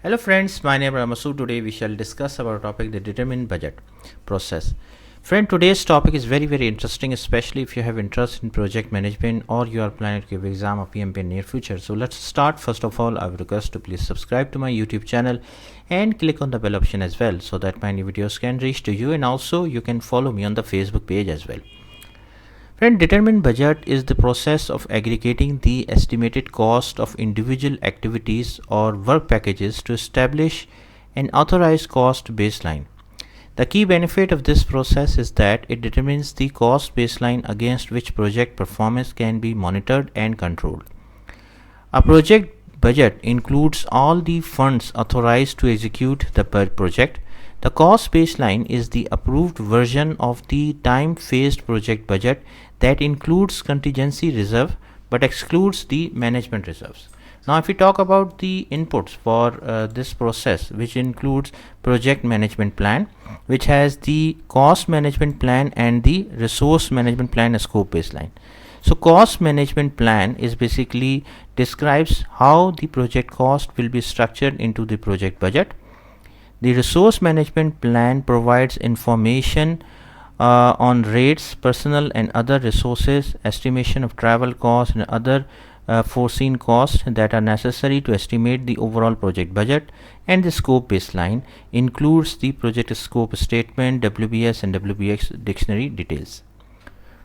Hello friends, my name is Ramasu. Today we shall discuss about topic the determined budget process. Friend, today's topic is very interesting, especially if you have interest in project management or you are planning to give exam or PMP in near future. So let's start. First of all, I would request to please subscribe to my YouTube channel and click on the bell option as well so that my new videos can reach to you, and also you can follow me on the Facebook page as well. Friend, determined budget is the process of aggregating the estimated cost of individual activities or work packages to establish an authorized cost baseline. The key benefit of this process is that it determines the cost baseline against which project performance can be monitored and controlled. A project budget includes all the funds authorized to execute the project. The cost baseline is the approved version of the time-phased project budget that includes contingency reserve but excludes the management reserves. Now, if we talk about the inputs for this process, which includes project management plan, which has the cost management plan and the resource management plan and scope baseline. So cost management plan is basically describes how the project cost will be structured into the project budget. The resource management plan provides information on rates, personnel and other resources, estimation of travel costs and other foreseen costs that are necessary to estimate the overall project budget. And the scope baseline includes the project scope statement, WBS and WBX dictionary details.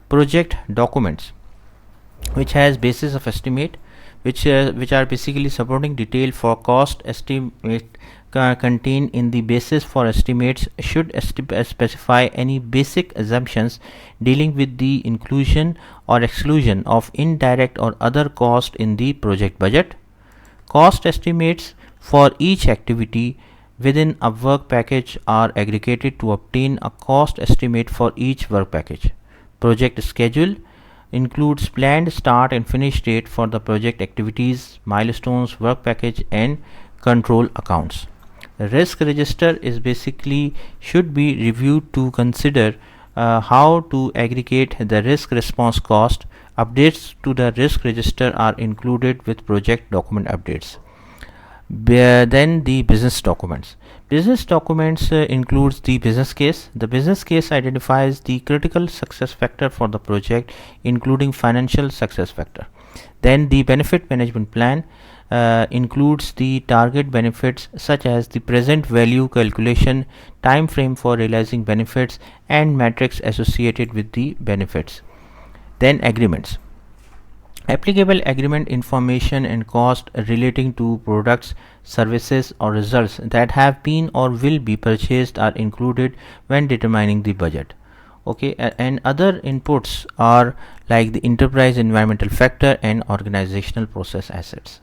Project documents, which has basis of estimate, which are basically supporting detail for cost estimate contained in the basis for estimates, should specify any basic assumptions dealing with the inclusion or exclusion of indirect or other cost in the project budget. Cost estimates for each activity within a work package are aggregated to obtain a cost estimate for each work package. Project schedule includes planned start and finish date for the project activities, milestones, work package and control accounts. The risk register is basically should be reviewed to consider how to aggregate the risk response cost. Updates to the risk register are included with project document updates. Then the business documents. Business documents includes the business case. The business case identifies the critical success factor for the project, including financial success factor. Then the benefit management plan includes the target benefits such as the present value calculation, time frame for realizing benefits and metrics associated with the benefits. Then agreements. Applicable agreement information and cost relating to products, services or results that have been or will be purchased are included when determining the budget. Okay, and other inputs are like the enterprise environmental factor and organizational process assets.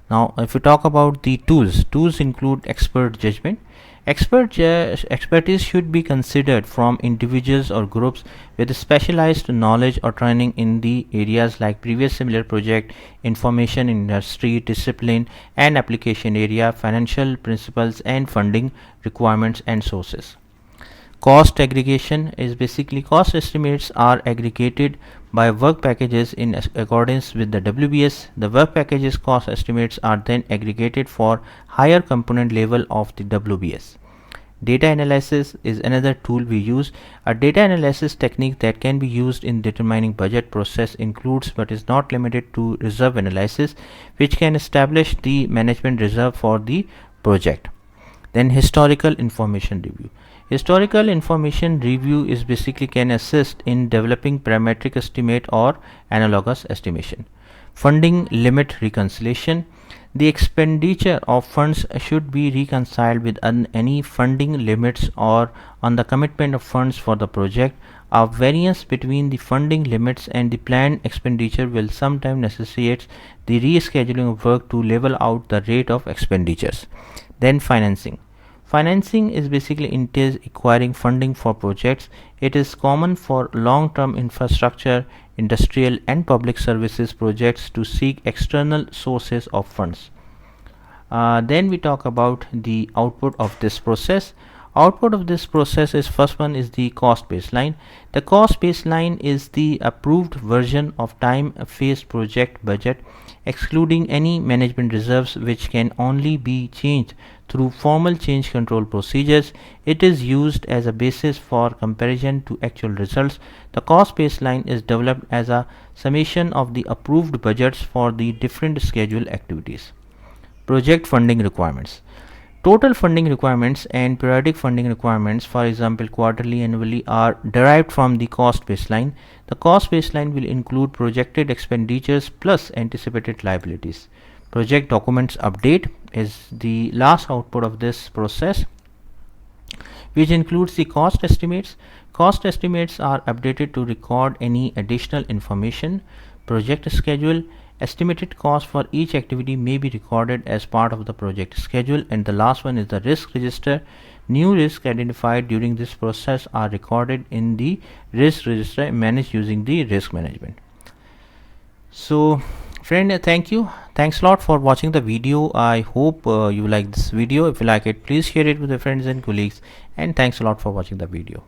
Now, if we talk about the tools include expert judgment. Expertise should be considered from individuals or groups with specialized knowledge or training in the areas like previous similar project, information industry, discipline and application area, financial principles and funding requirements and sources. Cost aggregation is basically cost estimates are aggregated by work packages in accordance with the WBS. The work packages cost estimates are then aggregated for higher component level of the WBS. Data analysis is another tool we use. A data analysis technique that can be used in determining budget process includes but is not limited to reserve analysis, which can establish the management reserve for the project. Then historical information review. Historical information review is basically can assist in developing parametric estimate or analogous estimation. Funding limit reconciliation. The expenditure of funds should be reconciled with any funding limits or on the commitment of funds for the project. A variance between the funding limits and the planned expenditure will sometimes necessitate the rescheduling of work to level out the rate of expenditures. Then financing. Financing is basically entails acquiring funding for projects. It is common for long-term infrastructure, industrial and public services projects to seek external sources of funds. Then we talk about the output of this process. Output of this process is, first one is the cost baseline. The cost baseline is the approved version of time phased project budget, excluding any management reserves, which can only be changed through formal change control procedures. It is used as a basis for comparison to actual results. The cost baseline is developed as a summation of the approved budgets for the different schedule activities. Project funding requirements. Total funding requirements and periodic funding requirements, for example quarterly, annually, are derived from the cost baseline. The cost baseline will include projected expenditures plus anticipated liabilities. Project documents update is the last output of this process, which includes the cost estimates. Cost estimates are updated to record any additional information. Project schedule. Estimated cost for each activity may be recorded as part of the project schedule. And the last one is the risk register. New risks identified during this process are recorded in the risk register managed using the risk management. So friend, thanks a lot for watching the video. I hope you like this video. If you like it, please share it with your friends and colleagues, and thanks a lot for watching the video.